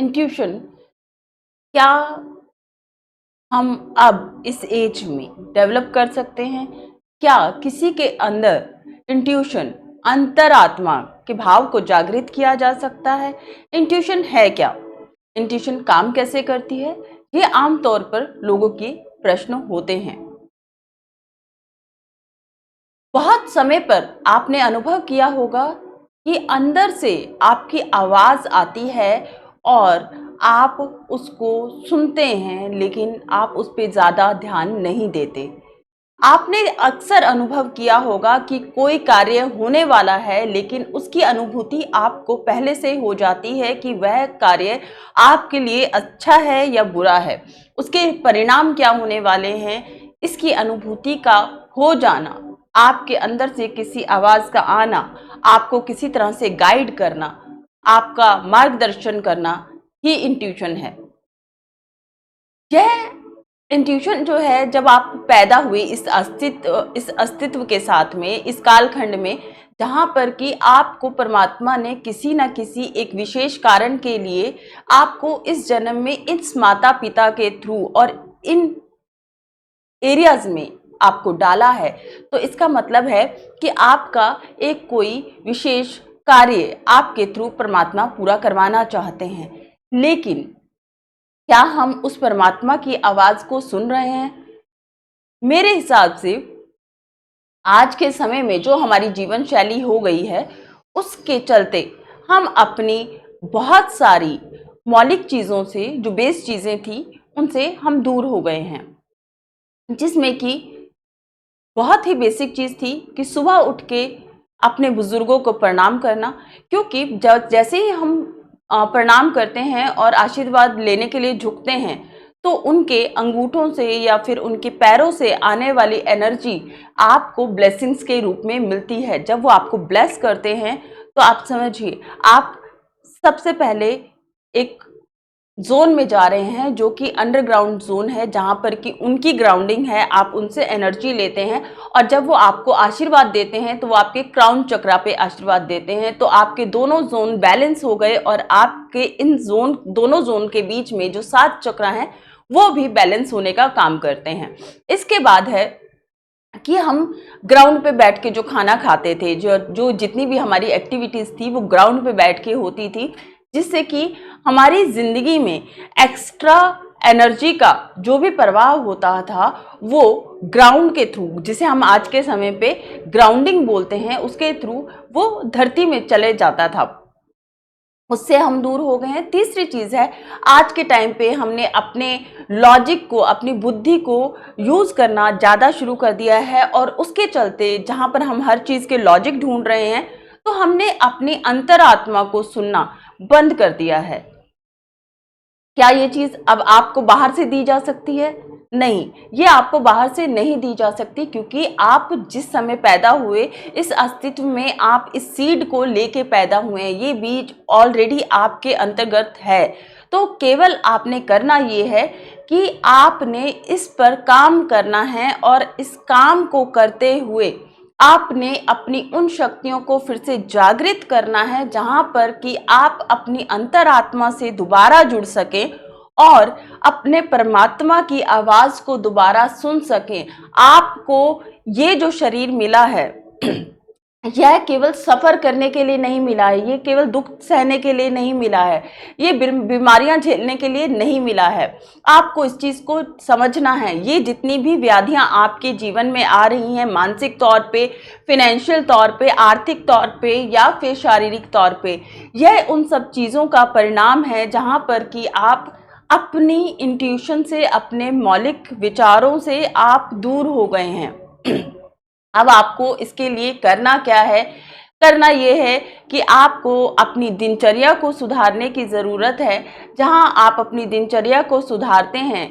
Intuition क्या हम अब इस एज में डेवलप कर सकते हैं? क्या किसी के अंदर इंट्यूशन अंतरात्मा के भाव को जागृत किया जा सकता है? इंट्यूशन है क्या? इंट्यूशन काम कैसे करती है? ये आमतौर पर लोगों के प्रश्न होते हैं। बहुत समय पर आपने अनुभव किया होगा कि अंदर से आपकी आवाज आती है और आप उसको सुनते हैं, लेकिन आप उस पे ज़्यादा ध्यान नहीं देते। आपने अक्सर अनुभव किया होगा कि कोई कार्य होने वाला है, लेकिन उसकी अनुभूति आपको पहले से हो जाती है कि वह कार्य आपके लिए अच्छा है या बुरा है। उसके परिणाम क्या होने वाले हैं, इसकी अनुभूति का हो जाना, आपके अंदर से किसी आवाज़ का आना, आपको किसी तरह से गाइड करना, आपका मार्गदर्शन करना ही इंट्यूशन है। यह इंट्यूशन जो है, जब आप पैदा हुए इस अस्तित्व के साथ में, इस कालखंड में, जहाँ पर कि आपको परमात्मा ने किसी न किसी एक विशेष कारण के लिए आपको इस जन्म में इस माता पिता के थ्रू और इन एरियाज में आपको डाला है, तो इसका मतलब है कि आपका एक कोई विशेष कार्य आपके थ्रू परमात्मा पूरा करवाना चाहते हैं। लेकिन क्या हम उस परमात्मा की आवाज को सुन रहे हैं? मेरे हिसाब से आज के समय में जो हमारी जीवन शैली हो गई है, उसके चलते हम अपनी बहुत सारी मौलिक चीज़ों से, जो बेस चीज़ें थी, उनसे हम दूर हो गए हैं। जिसमें कि बहुत ही बेसिक चीज़ थी कि सुबह उठ के अपने बुजुर्गों को प्रणाम करना, क्योंकि जैसे ही हम प्रणाम करते हैं और आशीर्वाद लेने के लिए झुकते हैं, तो उनके अंगूठों से या फिर उनके पैरों से आने वाली एनर्जी आपको ब्लेसिंग्स के रूप में मिलती है। जब वो आपको ब्लेस करते हैं, तो आप समझिए आप सबसे पहले एक जोन में जा रहे हैं, जो कि अंडरग्राउंड जोन है, जहां पर कि उनकी ग्राउंडिंग है, आप उनसे एनर्जी लेते हैं और जब वो आपको आशीर्वाद देते हैं तो वो आपके क्राउन चक्रा पे आशीर्वाद देते हैं। तो आपके दोनों जोन बैलेंस हो गए और आपके इन दोनों जोन के बीच में जो 7 चक्रा हैं, वो भी बैलेंस होने का काम करते हैं। इसके बाद है कि हम ग्राउंड पे बैठ के जो खाना खाते थे, जो जो जितनी भी हमारी एक्टिविटीज़ थी, वो ग्राउंड पे बैठ के होती थी, जिससे कि हमारी ज़िंदगी में एक्स्ट्रा एनर्जी का जो भी प्रवाह होता था, वो ग्राउंड के थ्रू, जिसे हम आज के समय पे ग्राउंडिंग बोलते हैं, उसके थ्रू वो धरती में चले जाता था। उससे हम दूर हो गए हैं। तीसरी चीज़ है, आज के टाइम पे हमने अपने लॉजिक को, अपनी बुद्धि को यूज़ करना ज़्यादा शुरू कर दिया है और उसके चलते जहाँ पर हम हर चीज़ के लॉजिक ढूंढ रहे हैं, तो हमने अपनी अंतरात्मा को सुनना बंद कर दिया है। क्या ये चीज़ अब आपको बाहर से दी जा सकती है? नहीं, ये आपको बाहर से नहीं दी जा सकती, क्योंकि आप जिस समय पैदा हुए, इस अस्तित्व में आप इस सीड को लेके पैदा हुए हैं। ये बीज ऑलरेडी आपके अंतर्गत है। तो केवल आपने करना ये है कि आपने इस पर काम करना है और इस काम को करते हुए आपने अपनी उन शक्तियों को फिर से जागृत करना है, जहां पर कि आप अपनी अंतरात्मा से दोबारा जुड़ सकें और अपने परमात्मा की आवाज को दोबारा सुन सकें। आपको ये जो शरीर मिला है, यह केवल सफर करने के लिए नहीं मिला है, ये केवल दुख सहने के लिए नहीं मिला है, ये बीमारियां झेलने के लिए नहीं मिला है। आपको इस चीज को समझना है। ये जितनी भी व्याधियां आपके जीवन में आ रही हैं, मानसिक तौर पे, फिनेंशियल तौर पे, आर्थिक तौर पे या फिर शारीरिक तौर पे, यह उन सब चीजों का परिणाम है जहां पर कि आप अपनी इंट्यूशन से, अपने मौलिक विचारों से आप दूर हो गए हैं। अब आपको इसके लिए करना क्या है? करना ये है कि आपको अपनी दिनचर्या को सुधारने की ज़रूरत है। जहां आप अपनी दिनचर्या को सुधारते हैं,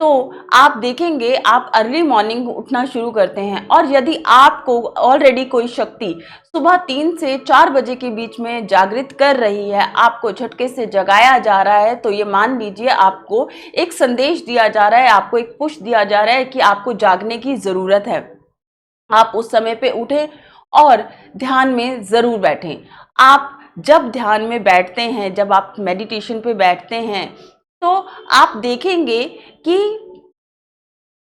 तो आप देखेंगे आप अर्ली मॉर्निंग उठना शुरू करते हैं, और यदि आपको ऑलरेडी कोई शक्ति सुबह 3 से 4 बजे के बीच में जागृत कर रही है, आपको झटके से जगाया जा रहा है, तो ये मान लीजिए आपको एक संदेश दिया जा रहा है, आपको एक पुश दिया जा रहा है कि आपको जागने की ज़रूरत है। आप उस समय पे उठें और ध्यान में ज़रूर बैठें। आप जब ध्यान में बैठते हैं, जब आप मेडिटेशन पे बैठते हैं, तो आप देखेंगे कि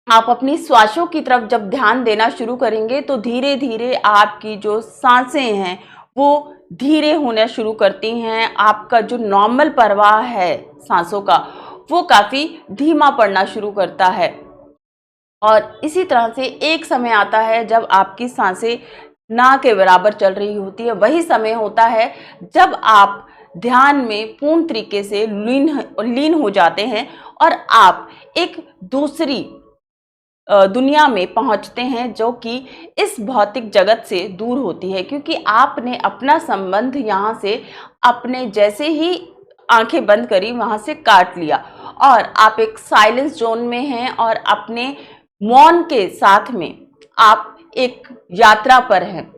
आप अपनी श्वासों की तरफ जब ध्यान देना शुरू करेंगे तो धीरे धीरे आपकी जो सांसें हैं वो धीरे होना शुरू करती हैं। आपका जो नॉर्मल प्रवाह है सांसों का वो काफ़ी धीमा पड़ना शुरू करता है। और इसी तरह से एक समय आता है जब आपकी सांसें ना के बराबर चल रही होती है। वही समय होता है जब आप ध्यान में पूर्ण तरीके से लीन हो जाते हैं और आप एक दूसरी दुनिया में पहुंचते हैं जो कि इस भौतिक जगत से दूर होती है, क्योंकि आपने अपना संबंध यहाँ से अपने जैसे ही आंखें बंद करी वहाँ से काट लिया और आप एक साइलेंस जोन में हैं और अपने मौन के साथ में आप एक यात्रा पर हैं।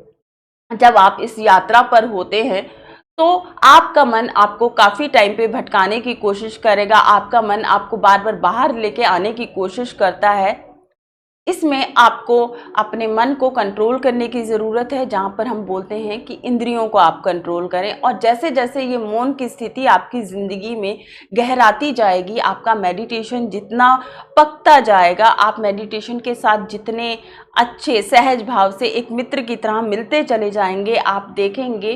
जब आप इस यात्रा पर होते हैं तो आपका मन आपको काफ़ी टाइम पे भटकाने की कोशिश करेगा, आपका मन आपको बार बार बाहर लेके आने की कोशिश करता है। इसमें आपको अपने मन को कंट्रोल करने की ज़रूरत है, जहाँ पर हम बोलते हैं कि इंद्रियों को आप कंट्रोल करें। और जैसे जैसे ये मौन की स्थिति आपकी ज़िंदगी में गहराती जाएगी, आपका मेडिटेशन जितना पकता जाएगा, आप मेडिटेशन के साथ जितने अच्छे सहज भाव से एक मित्र की तरह मिलते चले जाएंगे, आप देखेंगे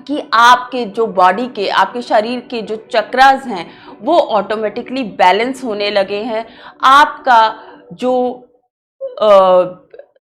कि आपके जो बॉडी के, आपके शरीर के जो चक्रास हैं वो ऑटोमेटिकली बैलेंस होने लगे हैं। आपका जो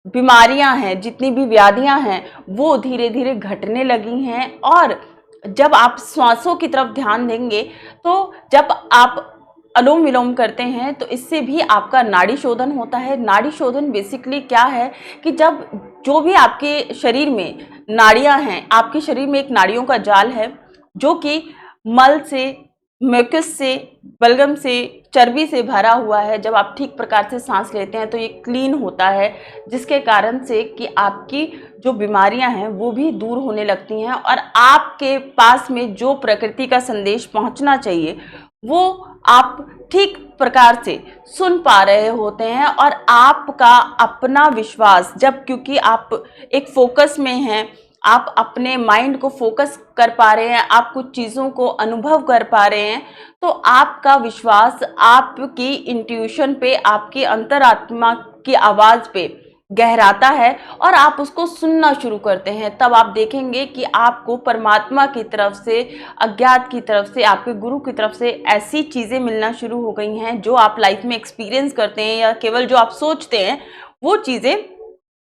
बीमारियां हैं, जितनी भी व्याधियां हैं वो धीरे धीरे घटने लगी हैं। और जब आप श्वासों की तरफ ध्यान देंगे तो जब आप अनुलोम विलोम करते हैं तो इससे भी आपका नाड़ी शोधन होता है। नाड़ी शोधन बेसिकली क्या है कि जब जो भी आपके शरीर में नाड़ियां हैं, आपके शरीर में एक नाड़ियों का जाल है जो कि मल से, म्यूकस से, बलगम से, चर्बी से भरा हुआ है। जब आप ठीक प्रकार से सांस लेते हैं तो ये क्लीन होता है, जिसके कारण से कि आपकी जो बीमारियां हैं वो भी दूर होने लगती हैं और आपके पास में जो प्रकृति का संदेश पहुंचना चाहिए वो आप ठीक प्रकार से सुन पा रहे होते हैं। और आपका अपना विश्वास, जब क्योंकि आप एक फोकस में हैं, आप अपने माइंड को फोकस कर पा रहे हैं, आप कुछ चीज़ों को अनुभव कर पा रहे हैं, तो आपका विश्वास आपकी इंट्यूशन पे, आपकी अंतरात्मा की आवाज़ पे गहराता है और आप उसको सुनना शुरू करते हैं। तब आप देखेंगे कि आपको परमात्मा की तरफ से, अज्ञात की तरफ से, आपके गुरु की तरफ से ऐसी चीज़ें मिलना शुरू हो गई हैं जो आप लाइफ में एक्सपीरियंस करते हैं या केवल जो आप सोचते हैं वो चीज़ें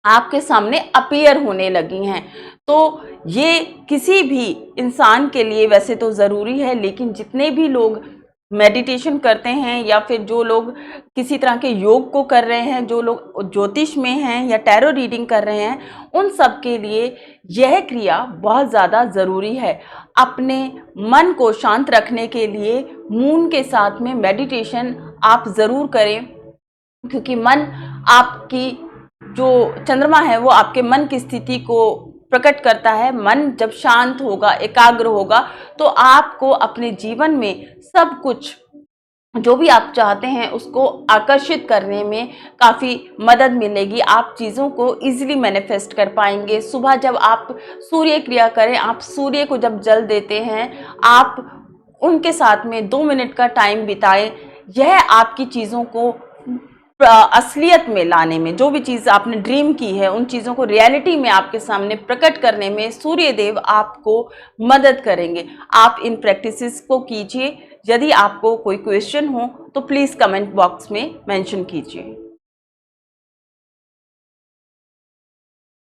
आपके सामने अपीयर होने लगी हैं। तो ये किसी भी इंसान के लिए वैसे तो ज़रूरी है, लेकिन जितने भी लोग मेडिटेशन करते हैं या फिर जो लोग किसी तरह के योग को कर रहे हैं, जो लोग ज्योतिष में हैं या टैरो रीडिंग कर रहे हैं, उन सब के लिए यह क्रिया बहुत ज़्यादा ज़रूरी है। अपने मन को शांत रखने के लिए मून के साथ में मेडिटेशन आप ज़रूर करें, क्योंकि मन आपकी जो चंद्रमा है वो आपके मन की स्थिति को प्रकट करता है। मन जब शांत होगा, एकाग्र होगा, तो आपको अपने जीवन में सब कुछ जो भी आप चाहते हैं उसको आकर्षित करने में काफ़ी मदद मिलेगी। आप चीज़ों को इजीली मैनिफेस्ट कर पाएंगे। सुबह जब आप सूर्य क्रिया करें, आप सूर्य को जब जल देते हैं, आप उनके साथ में 2 मिनट का टाइम बिताएं। यह आपकी चीज़ों को असलियत में लाने में, जो भी चीज़ आपने ड्रीम की है उन चीज़ों को रियलिटी में आपके सामने प्रकट करने में सूर्य देव आपको मदद करेंगे। आप इन प्रैक्टिसेस को कीजिए। यदि आपको कोई क्वेश्चन हो तो प्लीज़ कमेंट बॉक्स में मेंशन कीजिए।